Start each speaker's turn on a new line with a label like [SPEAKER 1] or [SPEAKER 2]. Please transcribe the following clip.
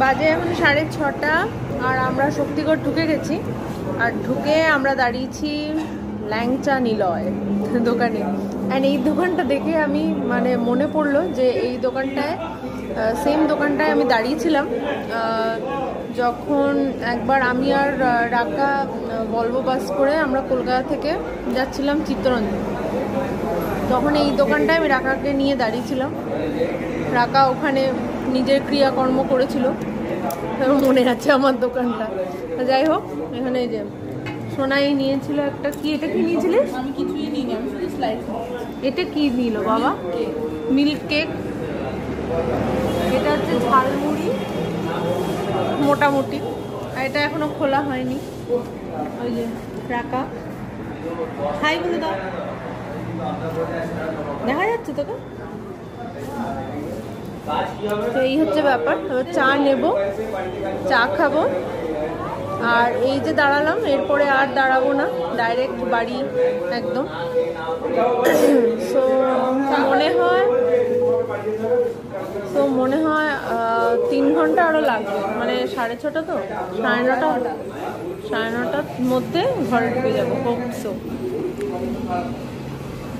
[SPEAKER 1] বাজে এখন 6:30 আর আমরা শক্তিগড় ঢুকে গেছি। আর ঢুকে আমরা দাঁড়িয়েছি ল্যাংচা নিলয় দোকানে। অ্যান্ড এই দোকানটা দেখে আমি মানে মনে পড়লো যে এই দোকানটায় সেম দোকানটায় আমি দাঁড়িয়েছিলাম যখন একবার আমি আর রাকা ভলভো বাস করে আমরা কলকাতা থেকে যাচ্ছিলাম চিত্তরঞ্জন। তখন এই দোকানটায় আমি রাকাকে নিয়ে দাঁড়িয়েছিলাম। রাকা ওখানে নিজের ক্রিয়াকর্ম করেছিল, মনে আছে আমার দোকানটা। যাই হোক, এখানে যে সোনাই নিয়েছিল একটা, কি এটা কি নিয়েছিলিস?
[SPEAKER 2] আমি কিছুই নিইনি, আমি শুধু স্লাইস।
[SPEAKER 1] এটা কি নিল বাবা? Milk cake. এটা হচ্ছে ঝালমুড়ি মোটামুটি, আর এটা এখনো খোলা হয়নি। ওই যে রাকা হাই বলে দাও, দেখা যাচ্ছে তোকে? তো এই হচ্ছে ব্যাপার। এবার চা নেব, চা খাবো। আর এই যে দাঁড়ালাম, এরপরে আর দাঁড়াবো না, ডাইরেক্ট বাড়ি একদম। সো মনে হয় 3 ঘন্টা আরও লাগবে, মানে 6:30 তো 9:30 মধ্যে ঘরে ঢুকে যাবো। Hope so.